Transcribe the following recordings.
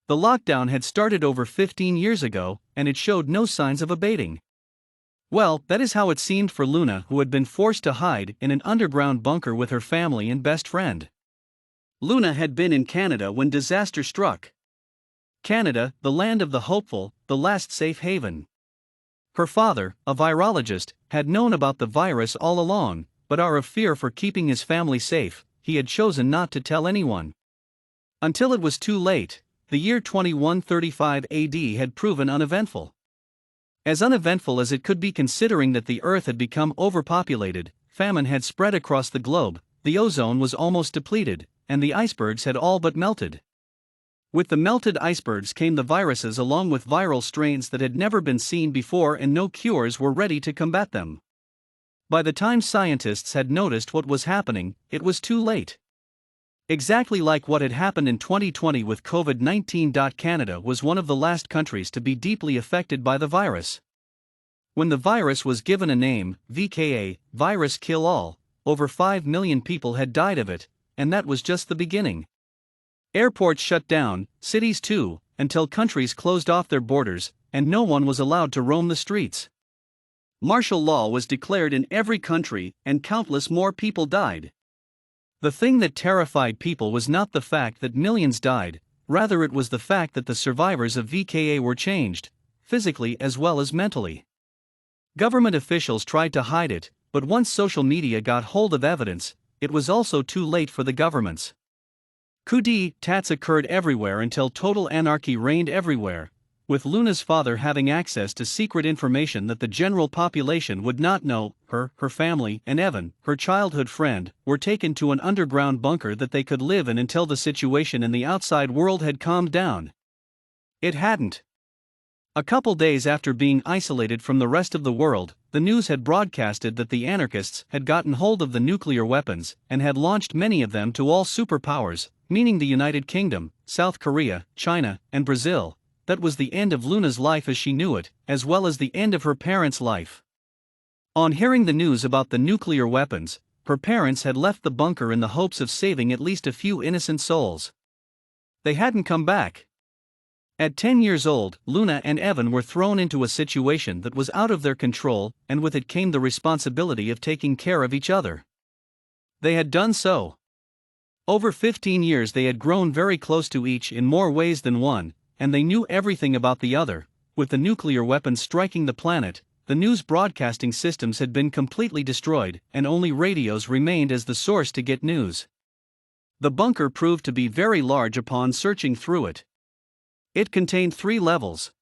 The lockdown had started over 15 years ago, and it showed no signs of abating. Well, that is how it seemed for Luna, who had been forced to hide in an underground bunker with her family and best friend. Luna had been in Canada when disaster struck. Canada, the land of the hopeful, the last safe haven. Her father, a virologist, had known about the virus all along, but out of fear for keeping his family safe, he had chosen not to tell anyone. Until it was too late, the year 2135 AD had proven uneventful. As uneventful as it could be considering that the Earth had become overpopulated, famine had spread across the globe, the ozone was almost depleted, and the icebergs had all but melted. With the melted icebergs came the viruses along with viral strains that had never been seen before, and no cures were ready to combat them. By the time scientists had noticed what was happening, it was too late. Exactly like what had happened in 2020 with COVID-19. Canada was one of the last countries to be deeply affected by the virus. When the virus was given a name, VKA, virus kill all, over 5 million people had died of it, and that was just the beginning. Airports shut down, cities too, until countries closed off their borders, and no one was allowed to roam the streets. Martial law was declared in every country, and countless more people died. The thing that terrified people was not the fact that millions died, rather it was the fact that the survivors of VKA were changed, physically as well as mentally. Government officials tried to hide it, but once social media got hold of evidence, it was also too late for the governments. Coups d'etat occurred everywhere until total anarchy reigned everywhere, with Luna's father having access to secret information that the general population would not know. Her family, and Evan, her childhood friend, were taken to an underground bunker that they could live in until the situation in the outside world had calmed down. It hadn't. A couple days after being isolated from the rest of the world, the news had broadcasted that the anarchists had gotten hold of the nuclear weapons and had launched many of them to all superpowers, meaning the United Kingdom, South Korea, China, and Brazil. That was the end of Luna's life as she knew it, as well as the end of her parents' life. On hearing the news about the nuclear weapons, her parents had left the bunker in the hopes of saving at least a few innocent souls. They hadn't come back. At 10 years old, Luna and Evan were thrown into a situation that was out of their control, and with it came the responsibility of taking care of each other. They had done so. Over 15 years they had grown very close to each in more ways than one, and they knew everything about the other. With the nuclear weapons striking the planet, the news broadcasting systems had been completely destroyed, and only radios remained as the source to get news. The bunker proved to be very large upon searching through it. It contained 3 levels.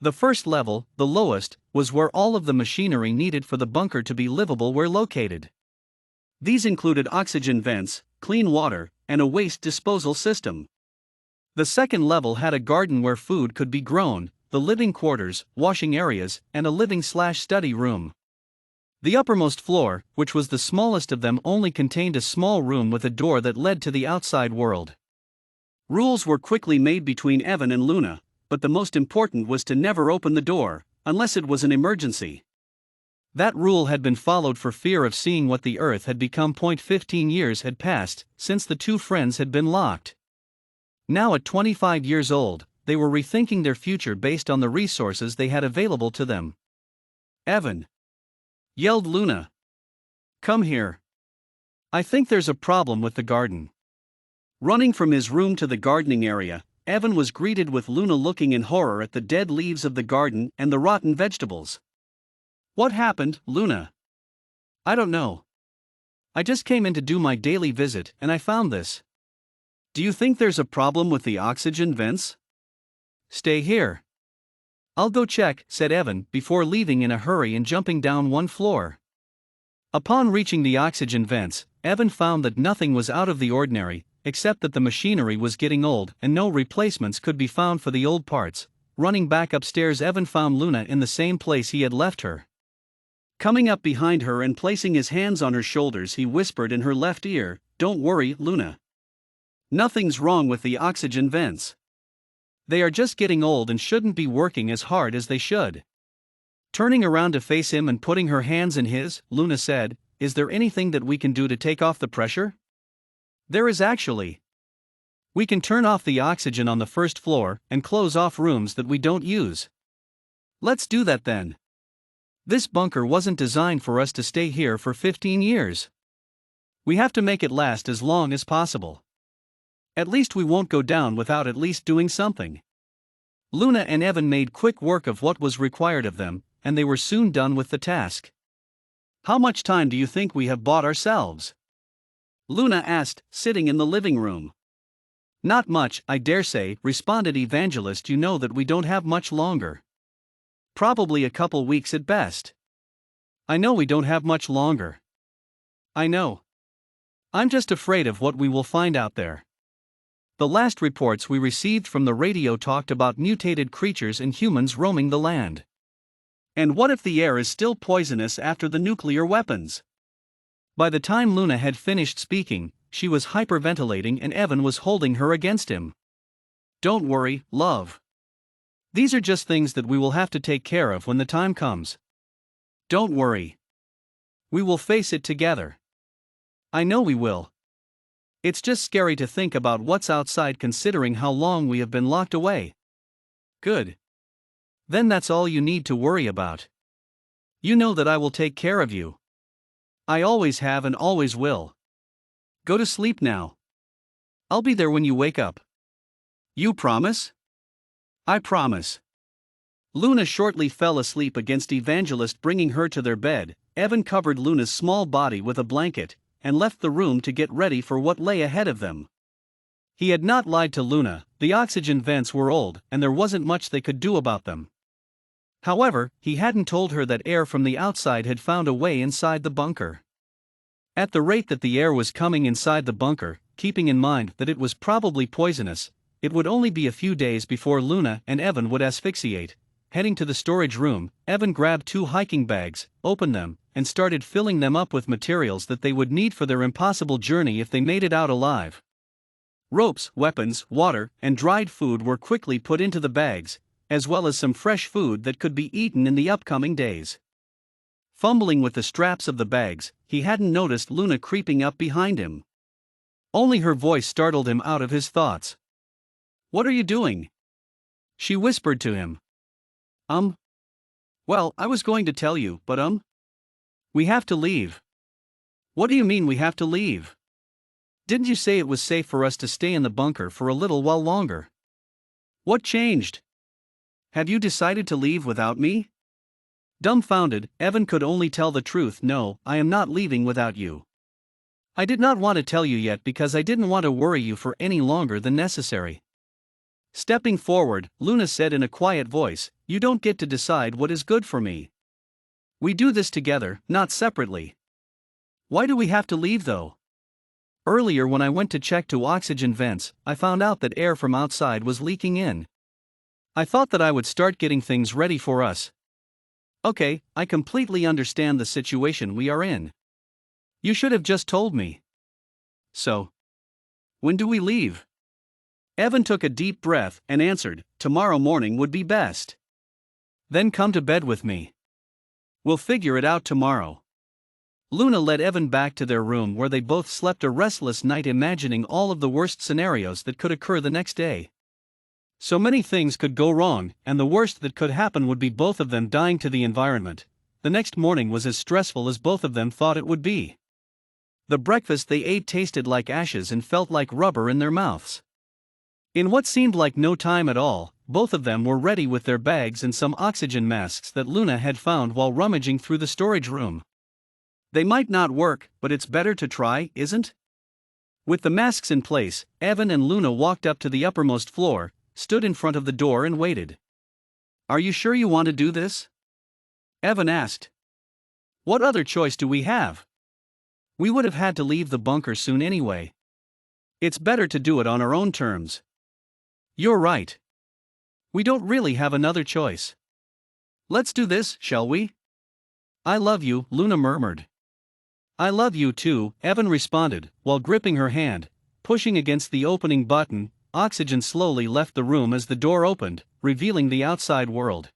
The first level, the lowest, was where all of the machinery needed for the bunker to be livable were located. These included oxygen vents, clean water, and a waste disposal system. The second level had a garden where food could be grown, the living quarters, washing areas, and a living/study room. The uppermost floor, which was the smallest of them, only contained a small room with a door that led to the outside world. Rules were quickly made between Evan and Luna, but the most important was to never open the door, unless it was an emergency. That rule had been followed for fear of seeing what the Earth had become. 15 years had passed since the two friends had been locked. Now at 25 years old, they were rethinking their future based on the resources they had available to them. "Evan!" yelled Luna. "Come here. I think there's a problem with the garden." Running from his room to the gardening area, Evan was greeted with Luna looking in horror at the dead leaves of the garden and the rotten vegetables. "What happened, Luna?" "I don't know. I just came in to do my daily visit and I found this." "Do you think there's a problem with the oxygen vents?" "Stay here. I'll go check," said Evan before leaving in a hurry and jumping down one floor. Upon reaching the oxygen vents, Evan found that nothing was out of the ordinary, except that the machinery was getting old and no replacements could be found for the old parts. Running back upstairs, Evan found Luna in the same place he had left her. Coming up behind her and placing his hands on her shoulders, he whispered in her left ear, "Don't worry, Luna. Nothing's wrong with the oxygen vents. They are just getting old and shouldn't be working as hard as they should." Turning around to face him and putting her hands in his, Luna said, "Is there anything that we can do to take off the pressure?" "There is actually. We can turn off the oxygen on the first floor and close off rooms that we don't use. Let's do that then. This bunker wasn't designed for us to stay here for 15 years. We have to make it last as long as possible. At least we won't go down without at least doing something. Luna and Evan made quick work of what was required of them, and they were soon done with the task. How much time do you think we have bought ourselves? Luna asked, sitting in the living room. Not much, I dare say, responded Evangelist. You know that we don't have much longer. Probably a couple weeks at best. I know we don't have much longer. I know. I'm just afraid of what we will find out there. The last reports we received from the radio talked about mutated creatures and humans roaming the land. And what if the air is still poisonous after the nuclear weapons? By the time Luna had finished speaking, she was hyperventilating and Evan was holding her against him. Don't worry, love. These are just things that we will have to take care of when the time comes. Don't worry. We will face it together. I know we will. It's just scary to think about what's outside considering how long we have been locked away. Good. Then that's all you need to worry about. You know that I will take care of you. I always have and always will. Go to sleep now. I'll be there when you wake up. You promise? I promise. Luna shortly fell asleep against Evangelist, bringing her to their bed. Evan covered Luna's small body with a blanket and left the room to get ready for what lay ahead of them. He had not lied to Luna, the oxygen vents were old and there wasn't much they could do about them. However, he hadn't told her that air from the outside had found a way inside the bunker. At the rate that the air was coming inside the bunker, keeping in mind that it was probably poisonous, it would only be a few days before Luna and Evan would asphyxiate. Heading to the storage room, Evan grabbed 2 hiking bags, opened them, and started filling them up with materials that they would need for their impossible journey if they made it out alive. Ropes, weapons, water, and dried food were quickly put into the bags, as well as some fresh food that could be eaten in the upcoming days. Fumbling with the straps of the bags, he hadn't noticed Luna creeping up behind him. Only her voice startled him out of his thoughts. What are you doing? She whispered to him. Well, I was going to tell you, but we have to leave. What do you mean we have to leave? Didn't you say it was safe for us to stay in the bunker for a little while longer? What changed? Have you decided to leave without me? Dumbfounded, Evan could only tell the truth. No, I am not leaving without you. I did not want to tell you yet because I didn't want to worry you for any longer than necessary. Stepping forward, Luna said in a quiet voice, You don't get to decide what is good for me. We do this together, not separately. Why do we have to leave though? Earlier when I went to check to oxygen vents, I found out that air from outside was leaking in. I thought that I would start getting things ready for us. Okay, I completely understand the situation we are in. You should have just told me. So, when do we leave? Evan took a deep breath and answered, Tomorrow morning would be best. Then come to bed with me. We'll figure it out tomorrow. Luna led Evan back to their room where they both slept a restless night imagining all of the worst scenarios that could occur the next day. So many things could go wrong, and the worst that could happen would be both of them dying to the environment. The next morning was as stressful as both of them thought it would be. The breakfast they ate tasted like ashes and felt like rubber in their mouths. In what seemed like no time at all, both of them were ready with their bags and some oxygen masks that Luna had found while rummaging through the storage room. They might not work, but it's better to try, isn't? With the masks in place, Evan and Luna walked up to the uppermost floor, stood in front of the door and waited. Are you sure you want to do this? Evan asked. What other choice do we have? We would have had to leave the bunker soon anyway. It's better to do it on our own terms. You're right. We don't really have another choice. Let's do this, shall we? I love you, Luna murmured. I love you too, Evan responded, while gripping her hand, pushing against the opening button. Oxygen slowly left the room as the door opened, revealing the outside world.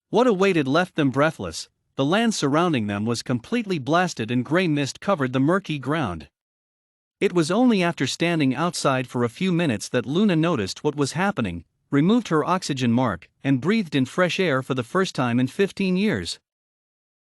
What awaited left them breathless. The land surrounding them was completely blasted and gray mist covered the murky ground. It was only after standing outside for a few minutes that Luna noticed what was happening, removed her oxygen mask, and breathed in fresh air for the first time in 15 years.